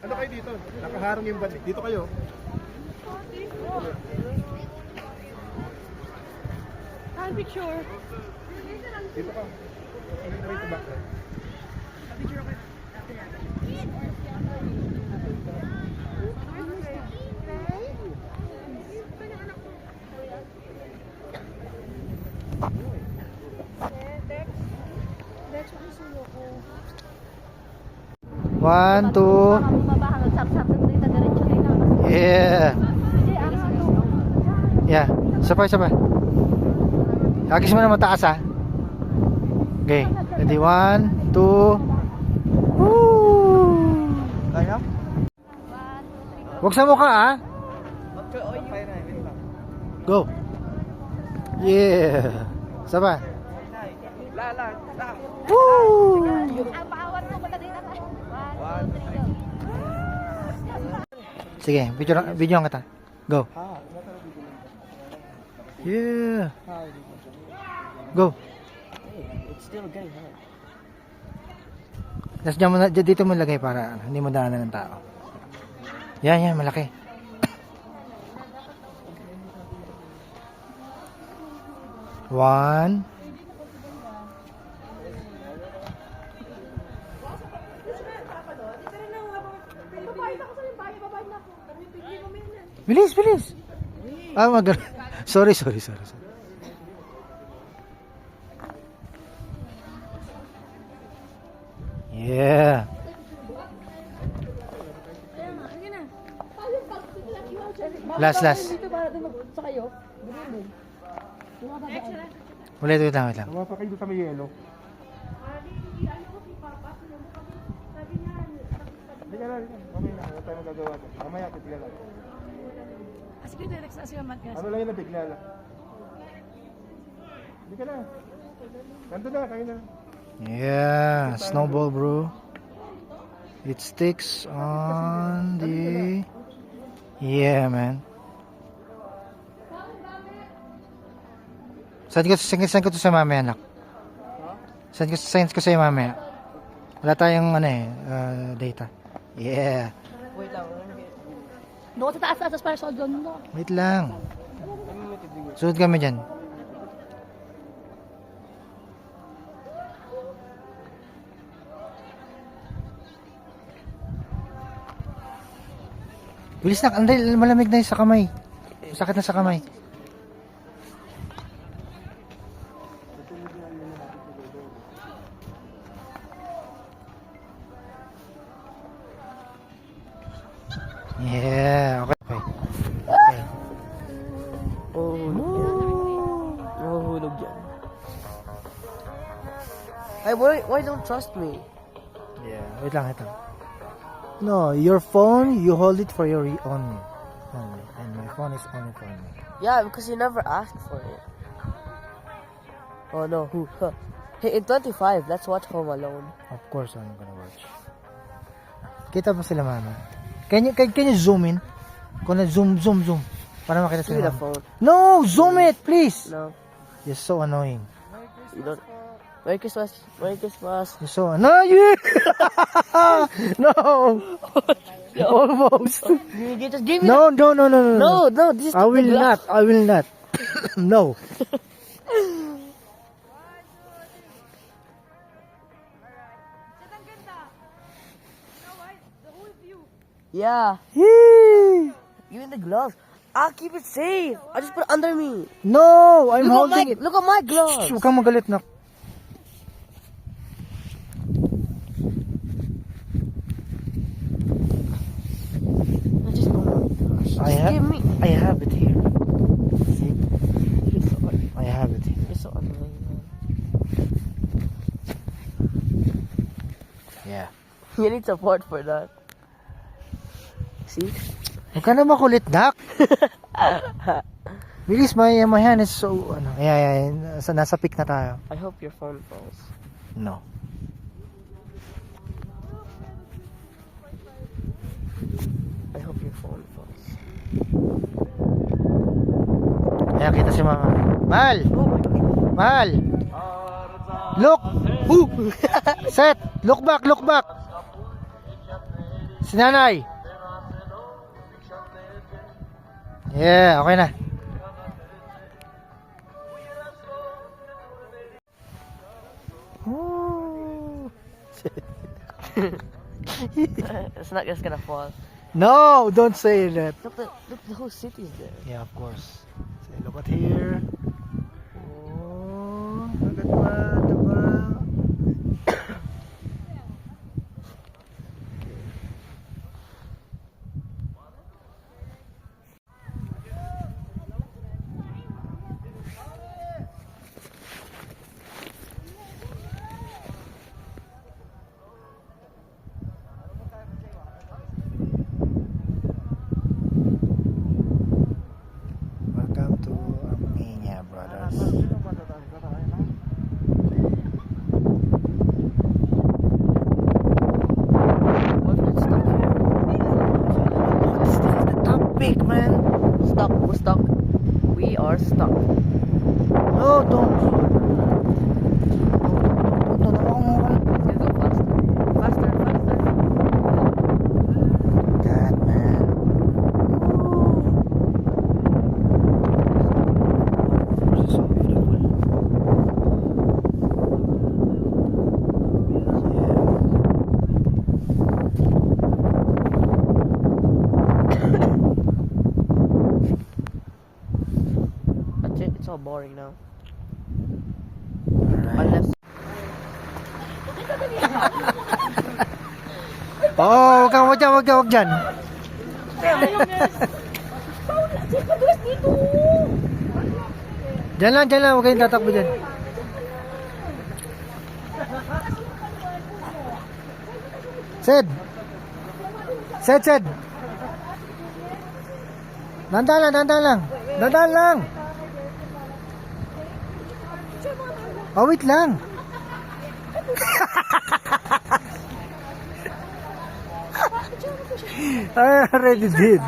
Ano kayo dito? Nakaharang yung band. Dito kayo. Picture. Dito ka. Dito back. Picture ako. One, two. Yeah. Yeah. Sabay, sabay. Agis mo na mataas ha. Okay. Ready, one, two. Woo! Kaya? Huwag sa mukha ha. Go. Yeah. Sabay. Woo! Sige, video kita. Go. Yeah. Go. It's still getting hard. Tapos dyan mo na, dito mo lagay para hindi mo daanan ng tao. Yan, yan, malaki. One. Bilis, bilis. Ah, sorry. Yeah. Last. Wait lang. Mapa kayo sa may yelo. Hindi ka lang. Okay na. Wala tayong magagawa doon. Mamaya, bigla lang. Sige, relax na siya, Matt. Ano lang yun na bigla lang. Hindi ka na. Nandun na, kayo na. Yeah, snowball, bro. It sticks on the... Yeah, man. Send ko to sa mamaya, anak. Send ko sa mamaya. Wala tayong data. Yeah. Wait lang. No, sa taas para sa doon mo. Wait lang. Sunod kami dyan. Bilis na, andal, malamig na yun sa kamay. Masakit na sa kamay. Yeah, okay. Oh, hulog yan. Hey, why don't trust me? Yeah, wait lang, ito. No, your phone, you hold it for your own only. And my phone is only for me. Yeah, because you never asked for it. Oh no, who? Huh. Hey, in 25, let's watch Home Alone. Of course, I'm gonna watch. Kita pa sila, mama. Can you zoom in? Kung na zoom. Para makita See sila. the phone. No, zoom it, please. No, You're so annoying. you don't. Merry Christmas. Merry Christmas. You're so annoying. No. Almost. You just give me. No. No, this is I will not. No. Yeah, Yee. even the gloves. I'll keep it safe. I just put it under me. No, I'm holding it. Look at my gloves. Shh, huwag kang magalit na. Just, oh my gosh. Give me. I have it here. See? You're so, I have it here. you're so annoying, man. Yeah. You need support for that. See? Huwag ka na makulit, Dak. Bilis, my hand is so, nasa peak na tayo. I hope your phone falls. No. I hope your phone falls. Ayan, kita si mama. Mahal! Oh my gosh. Mahal! Look! Set! Look back! Si nanay. Yeah, okay na. Ooh. It's not just gonna fall. No, don't say that. Look, the whole city's there. Yeah, of course. Say, look at here. Oh, look at that, diba? Welcome to Armenia, brothers. What if it's stuck here? This is the topic, man. Stuck. We're stuck. We are stuck. No, don't. No. Let's go faster. Faster. God, man. This is so beautiful. That's it. It's all boring now. Alright. Unless Oh, wag dyan. Diyan lang, huwag kayong tatakbo dyan. Sed! Dandan lang. Oh, wait lang. I already did.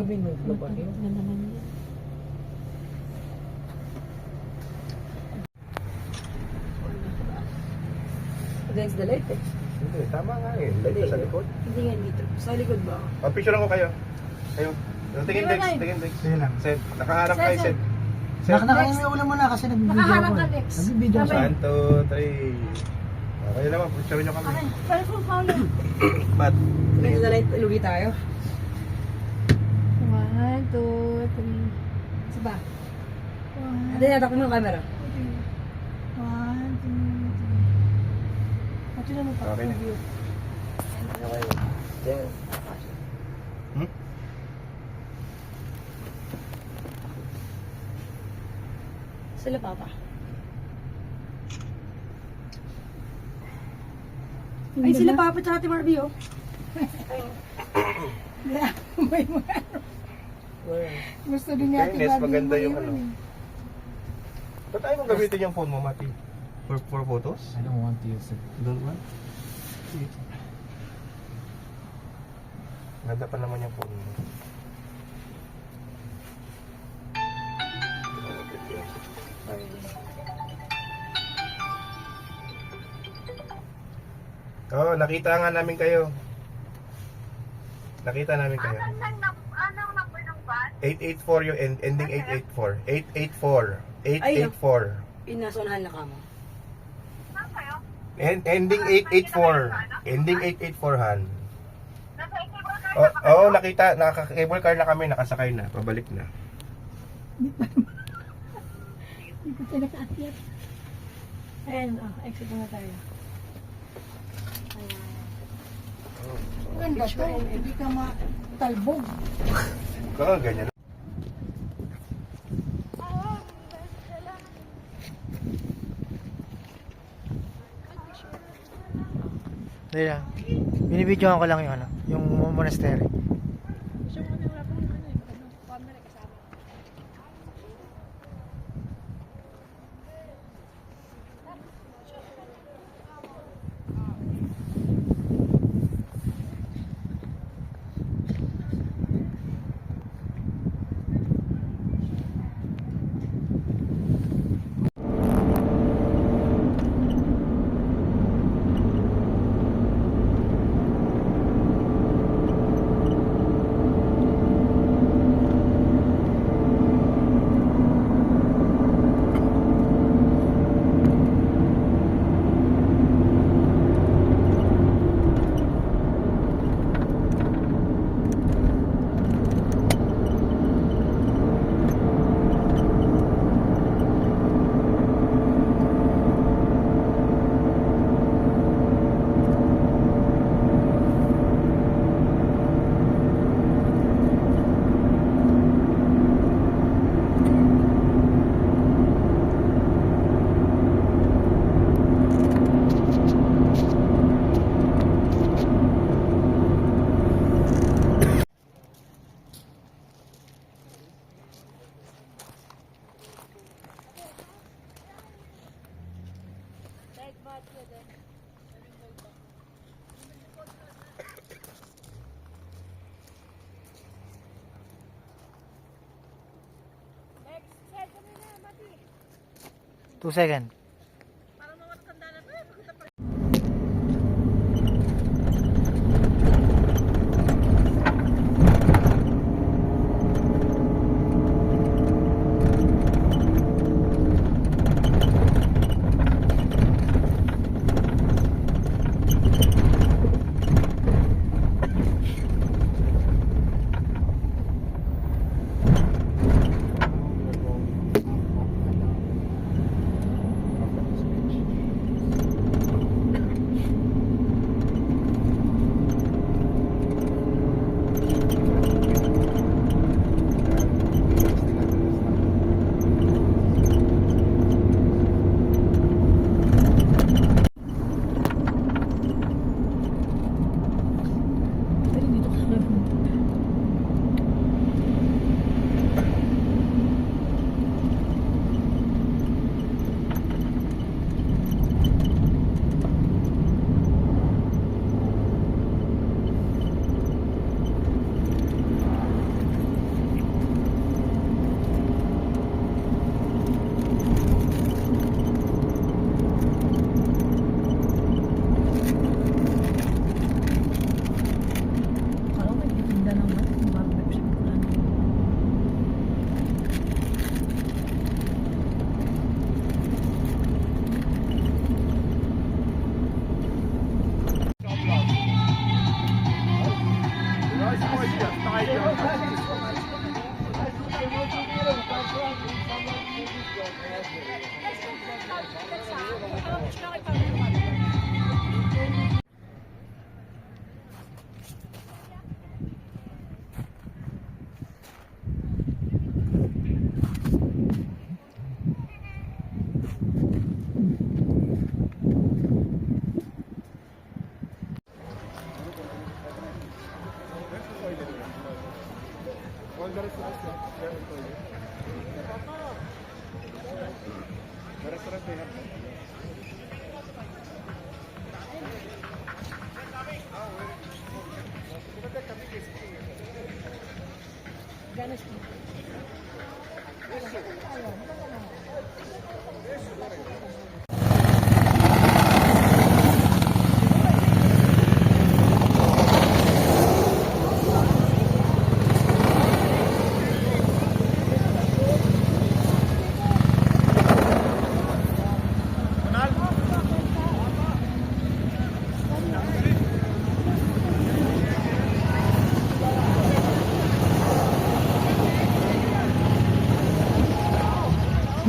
gabi naglabas yun. Na naman yan. Against the light eh. Hindi, tama nga eh. Light sa likod. Hindi nga dito. Sa likod ba? Picture ko kayo. Kayo. Tingin Dex, Live. tingin Dex. Sige lang. Set. Nakaharap kayo, Set, set. Set. Nakakauwi ulam mo na kasi nagbibideo Nakaharap ako. ka, Lex. Nagbibideo ako. 1, 2, 3. Okay naman, picture nyo kami. Okay, cellphone follow. Ba't? Against the light, lugi tayo. 1, 2, 3. Isa ba? Hindi, natakot mo yung camera. 1, 2, 3. Ito naman pa. Okay na. View. Hmm? Sila papa. Ay, sila Papa tsaka Ate Marby, oh. May mga gusto din niya Fairness, maganda yung ano. Ba't tayo mong gamitin yung phone mo, Mati? For photos? I don't want to use it. Don't want? Ganda pa naman yung phone mo. Oo, nakita nga namin kayo. Nakita namin kayo. Anong number ng van? 884 yung ending 884. 884. 884. Inasonahan na kamo. Saan kayo? Ending 884. Ending 884 Han. Nasa Ecuador na Oo, nakita, naka-cable car na kami, nakasakay na, pabalik na. Hindi ko sila kaakyat. Ayan, exit na tayo. Ganda to, hindi ka matalbog. Oo, ganyan. Dali lang. Binibidyoan ko lang yung ano, yung monastery. Two second.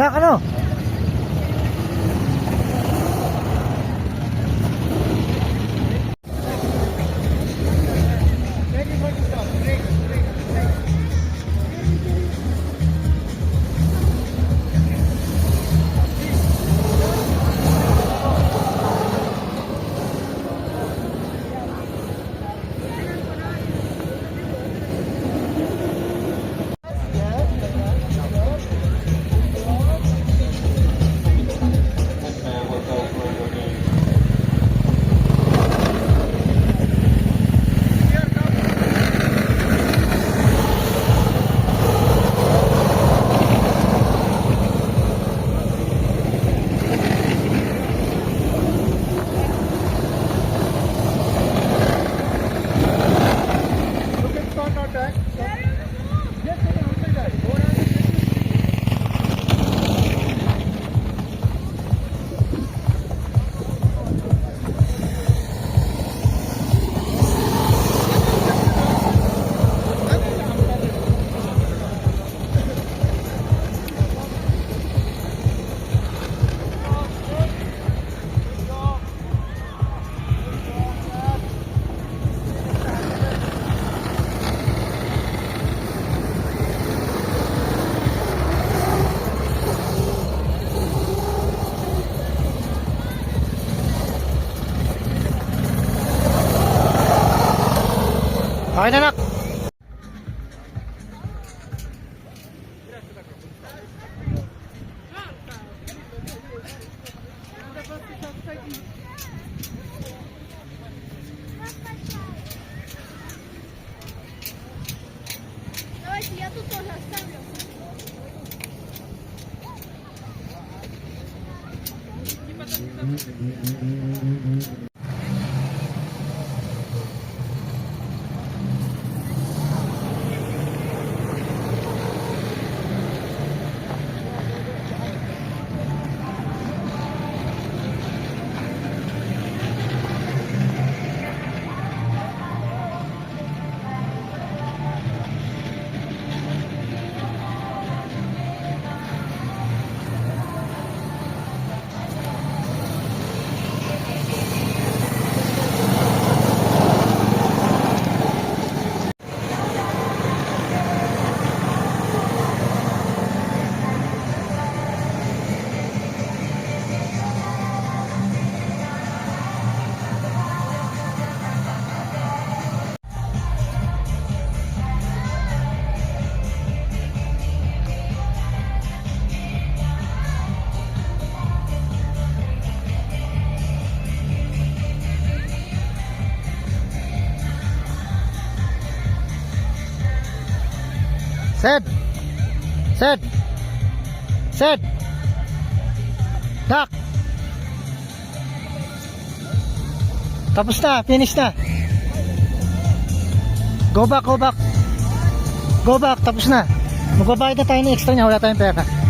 Nak, ano? Okay na, Nak. Давайте, я тут тоже оставлю. Sed! Sed! Sed! Nak! Tapos na, finish na. Go back, go back. Go back, tapos na. Magbabayad na tayo ng extra niya, wala tayong pera.